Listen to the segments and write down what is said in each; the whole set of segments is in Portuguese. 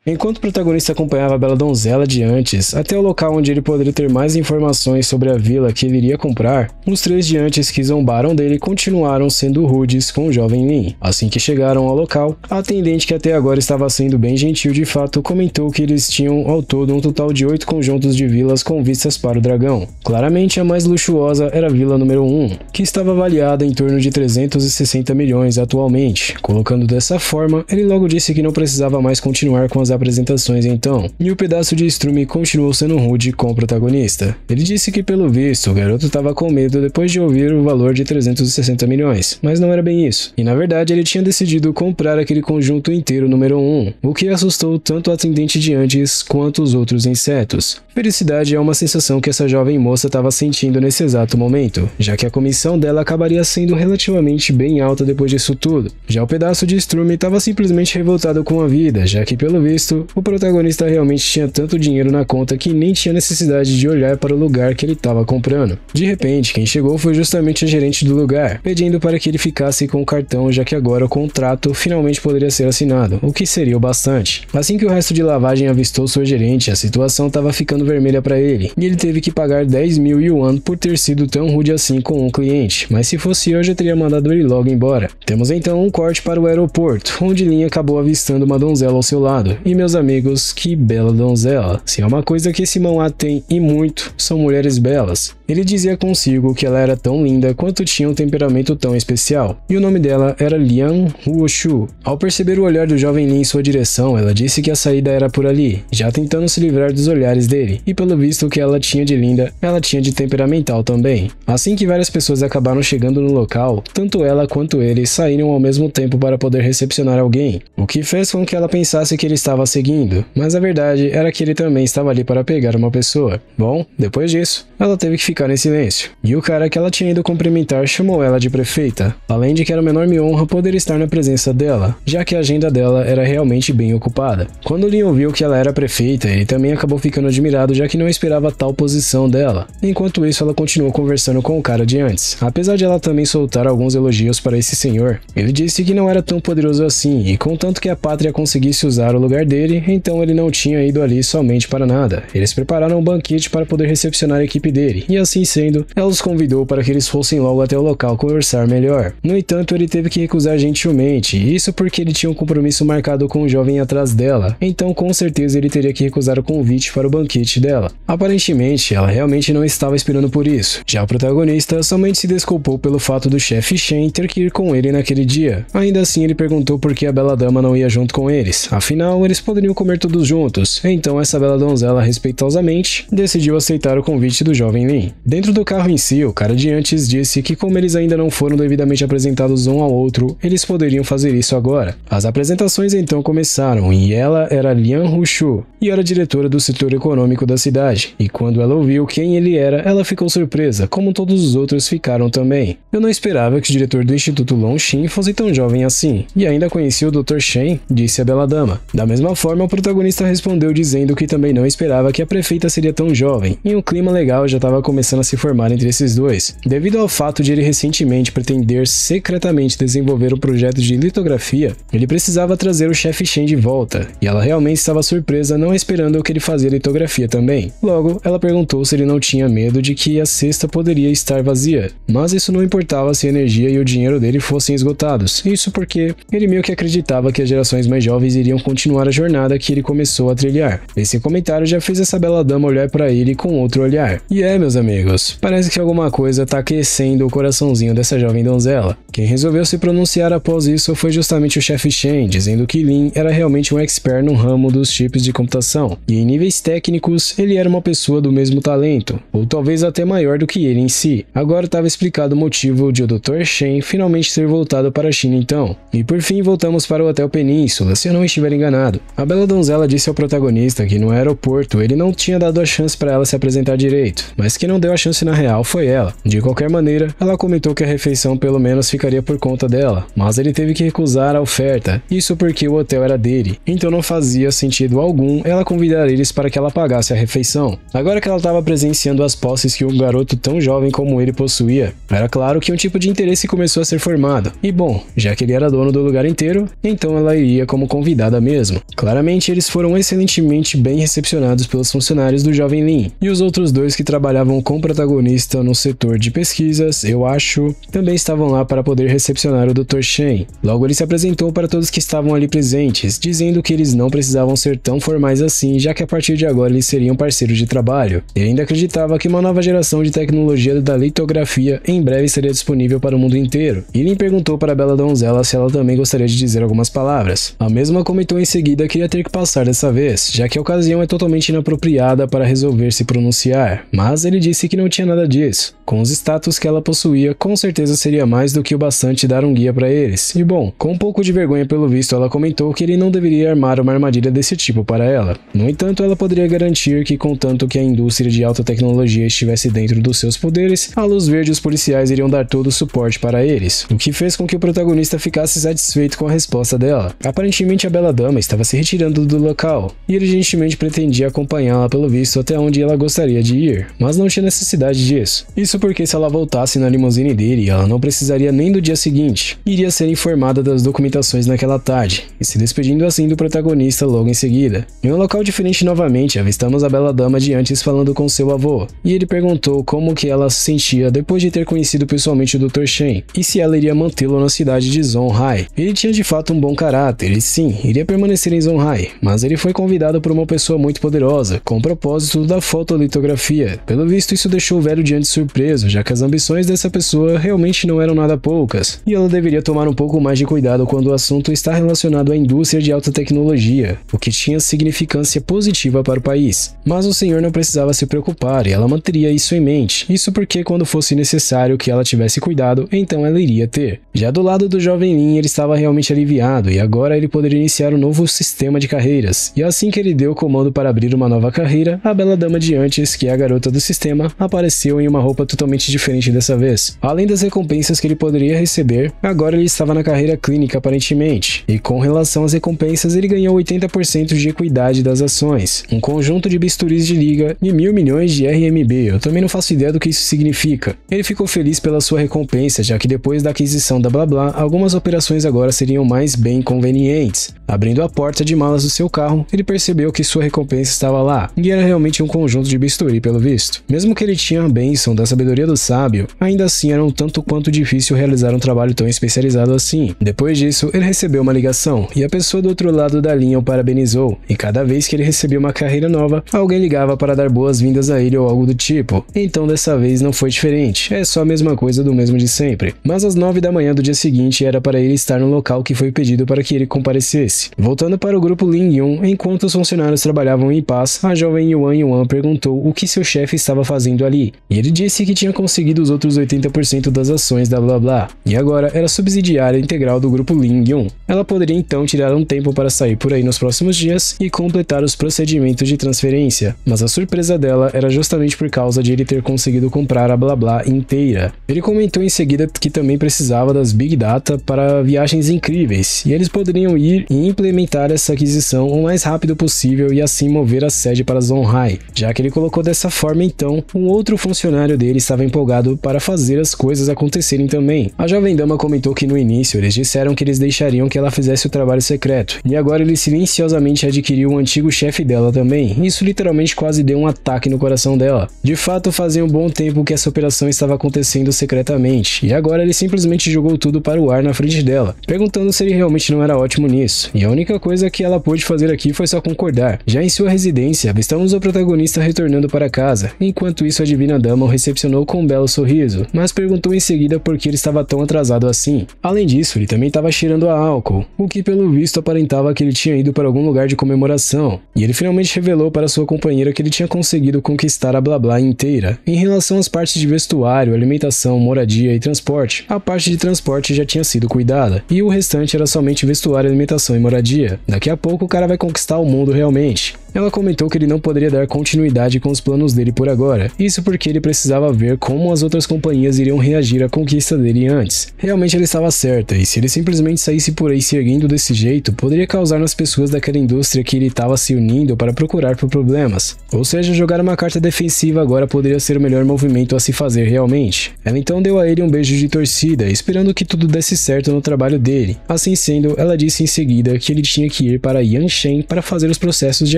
Enquanto o protagonista acompanhava a bela donzela de antes até o local onde ele poderia ter mais informações sobre a vila que ele iria comprar, os três de antes que zombaram dele continuaram sendo rudes com o jovem Lin. Assim que chegaram ao local, a atendente, que até agora estava sendo bem gentil de fato, comentou que eles tinham ao todo um total de 8 conjuntos de vilas com vistas para o dragão. Claramente a mais luxuosa era a vila número 1, que estava avaliada em torno de 360 milhões atualmente. Colocando dessa forma, ele logo disse que não precisava mais continuar com as apresentações então, e o pedaço de estrume continuou sendo rude com o protagonista. Ele disse que pelo visto o garoto estava com medo depois de ouvir o valor de 360 milhões, mas não era bem isso. E na verdade ele tinha decidido comprar aquele conjunto inteiro número 1, o que assustou tanto o atendente de antes quanto os outros insetos. Felicidade é uma sensação que essa jovem moça estava sentindo nesse exato momento, já que a comissão dela acabaria sendo relativamente bem alta depois disso tudo. Já o pedaço de estrume estava simplesmente revoltado com a vida, já que pelo visto o protagonista realmente tinha tanto dinheiro na conta que nem tinha necessidade de olhar para o lugar que ele estava comprando. De repente, quem chegou foi justamente a gerente do lugar, pedindo para que ele ficasse com o cartão, já que agora o contrato finalmente poderia ser assinado, o que seria o bastante. Assim que o resto de lavagem avistou sua gerente, a situação estava ficando vermelha para ele, e ele teve que pagar 10 mil yuan por ter sido tão rude assim com um cliente, mas se fosse eu já teria mandado ele logo embora. Temos então um corte para o aeroporto, onde Lin acabou avistando uma donzela ao seu lado. E meus amigos, que bela donzela. Se é uma coisa que esse manhwa tem e muito, são mulheres belas. Ele dizia consigo que ela era tão linda quanto tinha um temperamento tão especial, e o nome dela era Lian Huoshu. Ao perceber o olhar do jovem Lin em sua direção, ela disse que a saída era por ali, já tentando se livrar dos olhares dele, e pelo visto o que ela tinha de linda, ela tinha de temperamental também. Assim que várias pessoas acabaram chegando no local, tanto ela quanto ele saíram ao mesmo tempo para poder recepcionar alguém, o que fez com que ela pensasse que ele estava seguindo, mas a verdade era que ele também estava ali para pegar uma pessoa. Bom, depois disso, ela teve que ficar em silêncio, e o cara que ela tinha ido cumprimentar chamou ela de prefeita, além de que era uma enorme honra poder estar na presença dela, já que a agenda dela era realmente bem ocupada. Quando Lin ouviu que ela era prefeita, ele também acabou ficando admirado, já que não esperava tal posição dela. Enquanto isso, ela continuou conversando com o cara de antes, apesar de ela também soltar alguns elogios para esse senhor. Ele disse que não era tão poderoso assim, e contanto que a pátria conseguisse usar o lugar dele, então ele não tinha ido ali somente para nada. Eles prepararam um banquete para poder recepcionar a equipe dele, e assim sendo, ela os convidou para que eles fossem logo até o local conversar melhor. No entanto, ele teve que recusar gentilmente, isso porque ele tinha um compromisso marcado com um jovem atrás dela, então com certeza ele teria que recusar o convite para o banquete dela. Aparentemente, ela realmente não estava esperando por isso. Já o protagonista somente se desculpou pelo fato do chefe Shen ter que ir com ele naquele dia. Ainda assim, ele perguntou por que a bela dama não ia junto com eles, afinal, eles poderiam comer todos juntos. Então essa bela donzela respeitosamente decidiu aceitar o convite do jovem Lin. Dentro do carro em si, o cara de antes disse que como eles ainda não foram devidamente apresentados um ao outro, eles poderiam fazer isso agora. As apresentações então começaram, e ela era Lian Huoshu, e era diretora do setor econômico da cidade, e quando ela ouviu quem ele era, ela ficou surpresa, como todos os outros ficaram também. Eu não esperava que o diretor do Instituto Longxin fosse tão jovem assim, e ainda conhecia o Dr. Shen, disse a bela dama. Da mesma forma, o protagonista respondeu dizendo que também não esperava que a prefeita seria tão jovem, e um clima legal já estava começando a se formar entre esses dois. Devido ao fato de ele recentemente pretender secretamente desenvolver um projeto de litografia, ele precisava trazer o chefe Shen de volta, e ela realmente estava surpresa, não esperando que ele fazia litografia também. Logo, ela perguntou se ele não tinha medo de que a cesta poderia estar vazia, mas isso não importava se a energia e o dinheiro dele fossem esgotados, isso porque ele meio que acreditava que as gerações mais jovens iriam continuar a jornada que ele começou a trilhar. Esse comentário já fez essa bela dama olhar para ele com outro olhar. E meus amigos, parece que alguma coisa tá aquecendo o coraçãozinho dessa jovem donzela. Quem resolveu se pronunciar após isso foi justamente o chefe Shen, dizendo que Lin era realmente um expert no ramo dos chips de computação, e em níveis técnicos, ele era uma pessoa do mesmo talento, ou talvez até maior do que ele em si. Agora estava explicado o motivo de o Dr. Shen finalmente ter voltado para a China então. E por fim voltamos para o Hotel Península, se eu não estiver enganado. A bela donzela disse ao protagonista que no aeroporto ele não tinha dado a chance para ela se apresentar direito, mas que não deu a chance na real foi ela. De qualquer maneira, ela comentou que a refeição pelo menos ficaria por conta dela, mas ele teve que recusar a oferta, isso porque o hotel era dele, então não fazia sentido algum ela convidar eles para que ela pagasse a refeição. Agora que ela estava presenciando as posses que um garoto tão jovem como ele possuía, era claro que um tipo de interesse começou a ser formado, e bom, já que ele era dono do lugar inteiro, então ela iria como convidada mesmo. Claramente, eles foram excelentemente bem recepcionados pelos funcionários do Jovem Lin, e os outros dois que trabalhavam com o protagonista no setor de pesquisas, eu acho, também estavam lá para poder recepcionar o Dr. Shen. Logo, ele se apresentou para todos que estavam ali presentes, dizendo que eles não precisavam ser tão formais assim, já que a partir de agora eles seriam parceiros de trabalho. Ele ainda acreditava que uma nova geração de tecnologia da litografia em breve estaria disponível para o mundo inteiro, e Lin perguntou para a bela donzela se ela também gostaria de dizer algumas palavras. A mesma comentou em seguida que ia ter que passar dessa vez, já que a ocasião é totalmente inapropriada para resolver se pronunciar, mas ele disse que não tinha nada disso. Com os status que ela possuía, com certeza seria mais do que o bastante dar um guia para eles. E bom, com um pouco de vergonha pelo visto, ela comentou que ele não deveria armar uma armadilha desse tipo para ela. No entanto, ela poderia garantir que, contanto que a indústria de alta tecnologia estivesse dentro dos seus poderes, a Luz Verde e os policiais iriam dar todo o suporte para eles, o que fez com que o protagonista ficasse satisfeito com a resposta dela. Aparentemente, a bela dama estava se retirando do local, e ele gentilmente pretendia acompanhá-la pelo visto até onde ela gostaria de ir, mas não tinha necessidade disso. Isso porque se ela voltasse na limusine dele, ela não precisaria nem do dia seguinte, iria ser informada das documentações naquela tarde, e se despedindo assim do protagonista logo em seguida. Em um local diferente novamente, avistamos a bela dama de antes falando com seu avô, e ele perguntou como que ela se sentia depois de ter conhecido pessoalmente o Dr. Shen, e se ela iria mantê-lo na cidade de Zonghai. Ele tinha de fato um bom caráter, e sim, iria permanecer em Zonghai, mas ele foi convidado por uma pessoa muito poderosa, com o propósito da fotolitografia. Pelo visto, isso deixou o velho diante surpreso, já que as ambições dessa pessoa realmente não eram nada poucas, e ela deveria tomar um pouco mais de cuidado quando o assunto está relacionado à indústria de alta tecnologia, o que tinha significância positiva para o país. Mas o senhor não precisava se preocupar e ela manteria isso em mente, isso porque quando fosse necessário que ela tivesse cuidado, então ela iria ter. Já do lado do Jovem Lin, ele estava realmente aliviado e agora ele poderia iniciar um novo sistema de carreiras, e assim que ele deu o comando para abrir uma nova carreira, a bela dama de antes, que é a garota do sistema, apareceu em uma roupa totalmente diferente dessa vez. Além das recompensas que ele poderia receber, agora ele estava na carreira clínica aparentemente, e com relação às recompensas ele ganhou 80% de equidade das ações, um conjunto de bisturis de liga e 1.000 milhões de RMB, eu também não faço ideia do que isso significa. Ele ficou feliz pela sua recompensa, já que depois da aquisição da Blá, algumas operações agora seriam mais bem convenientes. Abrindo a porta de malas do seu carro, ele percebeu que sua recompensa estava lá, e era realmente um conjunto de bisturi pelo visto. Mesmo que ele tinha a bênção da sabedoria do sábio, ainda assim era um tanto quanto difícil realizar um trabalho tão especializado assim. Depois disso, ele recebeu uma ligação, e a pessoa do outro lado da linha o parabenizou, e cada vez que ele recebia uma carreira nova, alguém ligava para dar boas-vindas a ele ou algo do tipo. Então dessa vez não foi diferente, é só a mesma coisa do mesmo de sempre. Mas às 9 da manhã do dia seguinte era para ele estar no local que foi pedido para que ele comparecesse. Voltando para o grupo Lin Yun, enquanto os funcionários trabalhavam em paz, a jovem Yuan perguntou o que seu chefe estava fazendo ali, e ele disse que tinha conseguido os outros 80% das ações da Blá, e agora era subsidiária integral do grupo Lin Yun. Ela poderia então tirar um tempo para sair por aí nos próximos dias e completar os procedimentos de transferência, mas a surpresa dela era justamente por causa de ele ter conseguido comprar a Blá inteira. Ele comentou em seguida que também precisava das Big Data para viagens incríveis, e eles poderiam ir e implementar essa aquisição o mais rápido possível e assim mover a sede para Zonghai. Já que ele colocou dessa forma, então, um outro funcionário dele estava empolgado para fazer as coisas acontecerem também. A jovem dama comentou que no início eles disseram que eles deixariam que ela fizesse o trabalho secreto, e agora ele silenciosamente adquiriu o antigo chefe dela também. Isso literalmente quase deu um ataque no coração dela. De fato, fazia um bom tempo que essa operação estava acontecendo secretamente, e agora ele simplesmente jogou tudo para o ar na frente dela, perguntando se ele realmente não era ótimo nisso, e a única coisa que ela pôde fazer aqui foi só concordar. Já em sua residência, avistamos o protagonista retornando para casa. Enquanto isso, a divina dama o recepcionou com um belo sorriso, mas perguntou em seguida por que ele estava tão atrasado assim. Além disso, ele também estava cheirando a álcool, o que pelo visto aparentava que ele tinha ido para algum lugar de comemoração, e ele finalmente revelou para sua companheira que ele tinha conseguido conquistar a Blá inteira. Em relação às partes de vestuário, alimentação, moradia e transporte, a parte de transporte já tinha sido cuidada, e o restante era somente vestuário, alimentação e moradia. Daqui a pouco o cara vai conquistar o mundo realmente. Ela comentou que ele não poderia dar continuidade com os planos dele por agora, isso porque ele precisava ver como as outras companhias iriam reagir à conquista dele antes. Realmente ela estava certa, e se ele simplesmente saísse por aí se erguendo desse jeito, poderia causar nas pessoas daquela indústria que ele estava se unindo para procurar por problemas. Ou seja, jogar uma carta defensiva agora poderia ser o melhor movimento a se fazer realmente. Ela então deu a ele um beijo de torcida, esperando que tudo desse certo no trabalho dele. Assim sendo, ela disse em seguida que ele tinha que ir para Yanshen para fazer os processos de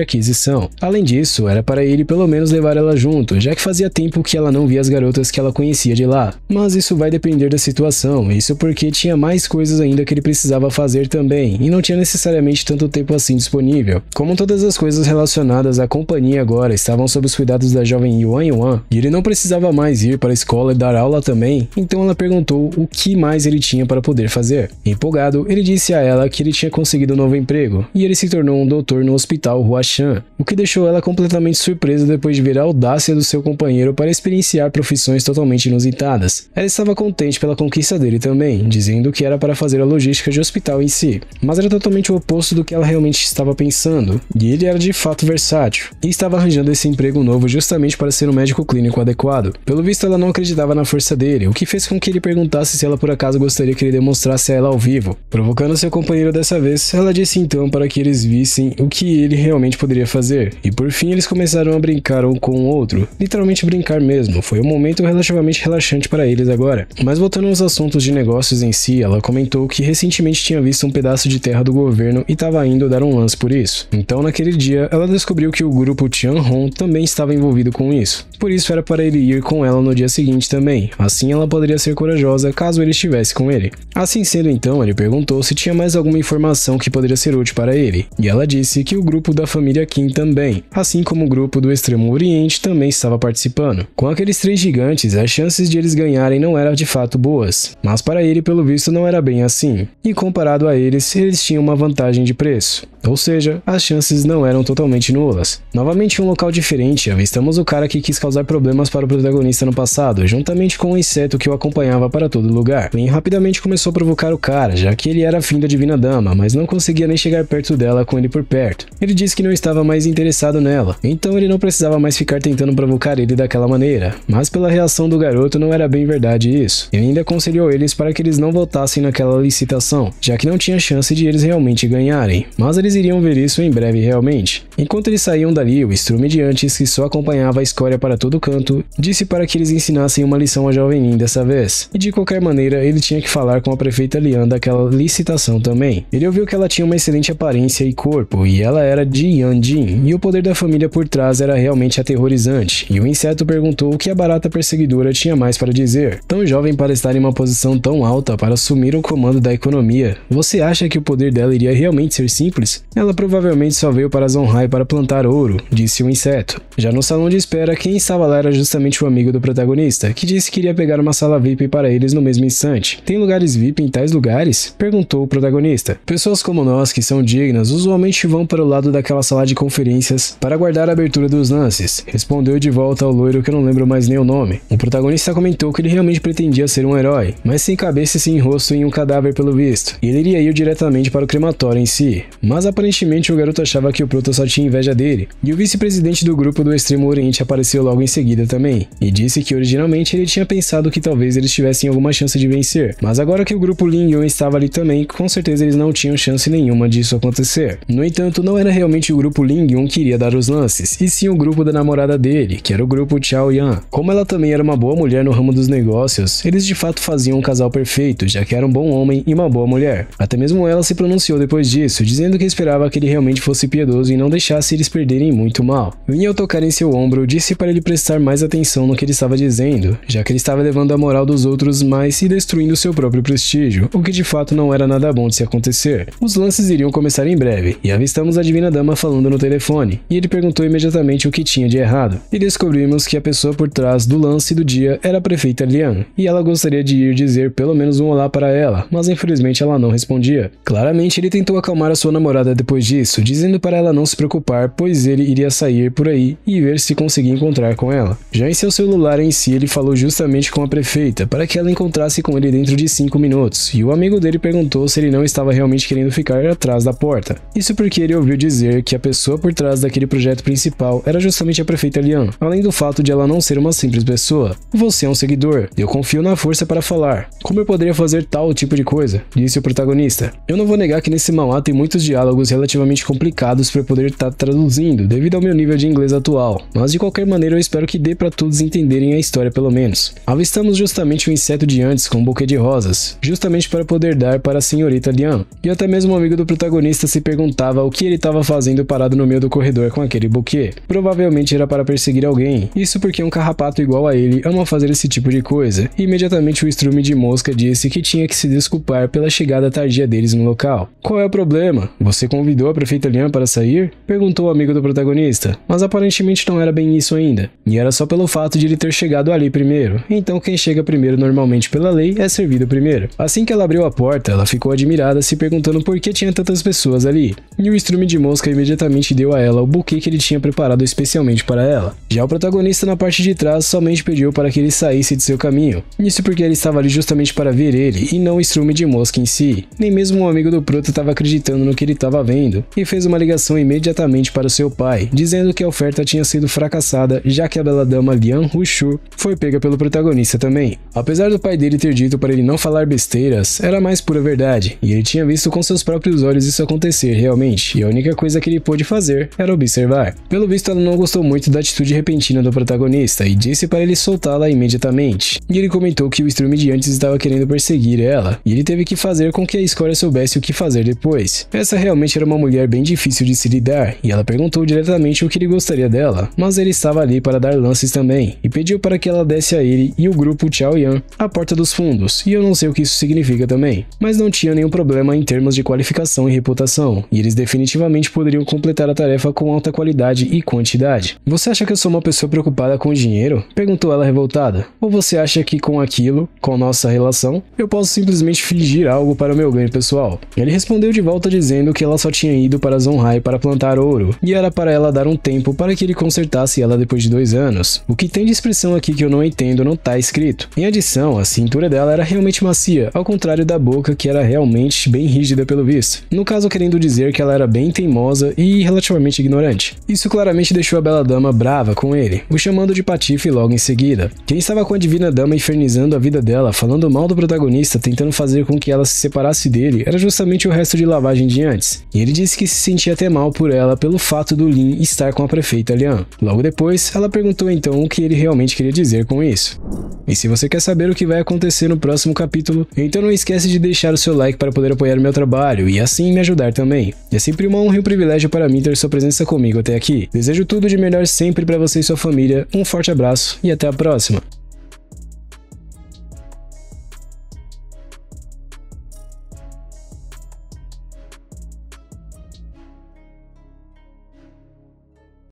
aquisição. Além disso, era para ele pelo menos levar ela junto, já que fazia tempo que ela não via as garotas que ela conhecia de lá. Mas isso vai depender da situação, isso porque tinha mais coisas ainda que ele precisava fazer também, e não tinha necessariamente tanto tempo assim disponível. Como todas as coisas relacionadas à companhia agora estavam sob os cuidados da jovem Yuan Yuan, e ele não precisava mais ir para a escola e dar aula também, então ela perguntou o que mais ele tinha para poder fazer. Empolgado, ele disse a ela que ele tinha conseguido um novo emprego, e ele se tornou um doutor no hospital Huashan, o que deixou ela completamente surpresa depois de ver a audácia do seu companheiro para experienciar profissões totalmente inusitadas. Ela estava contente pela conquista dele também, dizendo que era para fazer a logística de hospital em si, mas era totalmente o oposto do que ela realmente estava pensando, e ele era de fato versátil, e estava arranjando esse emprego novo justamente para ser um médico clínico adequado. Pelo visto, ela não acreditava na força dele, o que fez com que ele perguntasse se ela por acaso gostaria que ele demonstrasse a ela ao vivo. Provocando seu companheiro dessa vez, ela disse então para que eles vissem o que ele realmente poderia fazer, e por fim eles começaram a brincar um com o outro, literalmente brincar mesmo. Foi um momento relativamente relaxante para eles agora. Mas voltando aos assuntos de negócios em si, ela comentou que recentemente tinha visto um pedaço de terra do governo e estava indo dar um lance por isso. Então naquele dia, ela descobriu que o grupo Tianhong também estava envolvido com isso. Por isso era para ele ir com ela no dia seguinte também, assim ela poderia ser corajosa caso ele estivesse com ele. Assim sendo então, ele perguntou se tinha mais alguma informação que poderia ser útil para ele, e ela disse que o grupo da família Qin também, assim como o grupo do Extremo Oriente também estava participando. Com aqueles 3 gigantes, as chances de eles ganharem não eram de fato boas, mas para ele pelo visto não era bem assim, e comparado a eles, eles tinham uma vantagem de preço. Ou seja, as chances não eram totalmente nulas. Novamente em um local diferente, avistamos o cara que quis causar problemas para o protagonista no passado, juntamente com o inseto que o acompanhava para todo lugar. Lin rapidamente começou a provocar o cara, já que ele era afim da Divina Dama, mas não conseguia nem chegar perto dela com ele por perto. Ele disse que não estava mais interessado nela, então ele não precisava mais ficar tentando provocar ele daquela maneira. Mas pela reação do garoto não era bem verdade isso. Ele ainda aconselhou eles para que eles não votassem naquela licitação, já que não tinha chance de eles realmente ganharem. Mas eles iriam ver isso em breve realmente. Enquanto eles saíam dali, o Strume de antes, que só acompanhava a escória para todo canto, disse para que eles ensinassem uma lição à jovem Lin dessa vez. E de qualquer maneira, ele tinha que falar com a prefeita Lian daquela licitação também. Ele ouviu que ela tinha uma excelente aparência e corpo, e ela era de Yanjin, e o poder da família por trás era realmente aterrorizante, e o inseto perguntou o que a barata perseguidora tinha mais para dizer. Tão jovem para estar em uma posição tão alta para assumir o comando da economia, você acha que o poder dela iria realmente ser simples? Ela provavelmente só veio para Zonghai para plantar ouro, disse o inseto. Já no salão de espera, quem estava lá era justamente o amigo do protagonista, que disse que iria pegar uma sala VIP para eles no mesmo instante. Tem lugares VIP em tais lugares? Perguntou o protagonista. Pessoas como nós, que são dignas, usualmente vão para o lado daquela sala de conferências para aguardar a abertura dos lances, respondeu de volta ao loiro que eu não lembro mais nem o nome. O protagonista comentou que ele realmente pretendia ser um herói, mas sem cabeça e sem rosto em um cadáver pelo visto, e ele iria ir diretamente para o crematório em si. Mas aparentemente o garoto achava que o Prota só tinha inveja dele, e o vice-presidente do grupo do Extremo Oriente apareceu logo em seguida também, e disse que originalmente ele tinha pensado que talvez eles tivessem alguma chance de vencer, mas agora que o grupo Lin Yun estava ali também, com certeza eles não tinham chance nenhuma disso acontecer. No entanto, não era realmente o grupo Lin Yun que iria dar os lances, e sim o grupo da namorada dele, que era o grupo Chao Yan. Como ela também era uma boa mulher no ramo dos negócios, eles de fato faziam um casal perfeito, já que era um bom homem e uma boa mulher. Até mesmo ela se pronunciou depois disso, dizendo que esperava que ele realmente fosse piedoso e não deixasse eles perderem muito mal. Lin, ao tocar em seu ombro, disse para ele prestar mais atenção no que ele estava dizendo, já que ele estava levando a moral dos outros mais e destruindo seu próprio prestígio, o que de fato não era nada bom de se acontecer. Os lances iriam começar em breve, e avistamos a Divina Dama falando no telefone, e ele perguntou imediatamente o que tinha de errado. E descobrimos que a pessoa por trás do lance do dia era a prefeita Lian, e ela gostaria de ir dizer pelo menos um olá para ela, mas infelizmente ela não respondia. Claramente ele tentou acalmar a sua namorada depois disso, dizendo para ela não se preocupar, pois ele iria sair por aí e ver se conseguia encontrar com ela. Já em seu celular em si, ele falou justamente com a prefeita para que ela encontrasse com ele dentro de 5 minutos, e o amigo dele perguntou se ele não estava realmente querendo ficar atrás da porta. Isso porque ele ouviu dizer que a pessoa pessoa por trás daquele projeto principal era justamente a prefeita Lian, além do fato de ela não ser uma simples pessoa. Você é um seguidor, eu confio na força para falar. Como eu poderia fazer tal tipo de coisa? Disse o protagonista. Eu não vou negar que nesse manhwa tem muitos diálogos relativamente complicados para poder estar traduzindo, devido ao meu nível de inglês atual, mas de qualquer maneira eu espero que dê para todos entenderem a história pelo menos. Avistamos justamente um inseto de antes com um buquê de rosas, justamente para poder dar para a senhorita Lian, e até mesmo um amigo do protagonista se perguntava o que ele estava fazendo parado no meio do corredor com aquele buquê. Provavelmente era para perseguir alguém, isso porque um carrapato igual a ele ama fazer esse tipo de coisa, e imediatamente o estrume de mosca disse que tinha que se desculpar pela chegada tardia deles no local. Qual é o problema? Você convidou a prefeita Lian para sair? Perguntou o amigo do protagonista, mas aparentemente não era bem isso ainda, e era só pelo fato de ele ter chegado ali primeiro, então quem chega primeiro normalmente pela lei é servido primeiro. Assim que ela abriu a porta, ela ficou admirada se perguntando por que tinha tantas pessoas ali, e o estrume de mosca imediatamente deu a ela o buquê que ele tinha preparado especialmente para ela. Já o protagonista na parte de trás somente pediu para que ele saísse de seu caminho, isso porque ele estava ali justamente para ver ele e não o estrume de mosca em si. Nem mesmo um amigo do Proto estava acreditando no que ele estava vendo, e fez uma ligação imediatamente para seu pai, dizendo que a oferta tinha sido fracassada, já que a bela dama Lian Hushu foi pega pelo protagonista também. Apesar do pai dele ter dito para ele não falar besteiras, era mais pura verdade, e ele tinha visto com seus próprios olhos isso acontecer realmente, e a única coisa que ele pôde fazer era observar. Pelo visto, ela não gostou muito da atitude repentina do protagonista e disse para ele soltá-la imediatamente. E ele comentou que o estrume de antes estava querendo perseguir ela, e ele teve que fazer com que a escória soubesse o que fazer depois. Essa realmente era uma mulher bem difícil de se lidar, e ela perguntou diretamente o que ele gostaria dela, mas ele estava ali para dar lances também, e pediu para que ela desse a ele e o grupo Chaoyan a porta dos fundos, e eu não sei o que isso significa também, mas não tinha nenhum problema em termos de qualificação e reputação, e eles definitivamente poderiam completar a tarefa com alta qualidade e quantidade. Você acha que eu sou uma pessoa preocupada com o dinheiro? Perguntou ela revoltada. Ou você acha que com aquilo, com nossa relação, eu posso simplesmente fingir algo para o meu ganho pessoal? Ele respondeu de volta dizendo que ela só tinha ido para Zonhai para plantar ouro, e era para ela dar um tempo para que ele consertasse ela depois de 2 anos. O que tem de expressão aqui que eu não entendo não tá escrito. Em adição, a cintura dela era realmente macia, ao contrário da boca que era realmente bem rígida pelo visto. No caso, querendo dizer que ela era bem teimosa e relativamente ignorante. Isso claramente deixou a bela dama brava com ele, o chamando de patife logo em seguida. Quem estava com a divina dama infernizando a vida dela, falando mal do protagonista, tentando fazer com que ela se separasse dele, era justamente o resto de lavagem de antes. E ele disse que se sentia até mal por ela pelo fato do Lin estar com a prefeita Lian. Logo depois, ela perguntou então o que ele realmente queria dizer com isso. E se você quer saber o que vai acontecer no próximo capítulo, então não esquece de deixar o seu like para poder apoiar o meu trabalho e assim me ajudar também. É sempre uma honra e um privilégio para mim ter sua presença comigo até aqui. Desejo tudo de melhor sempre para você e sua família, um forte abraço e até a próxima.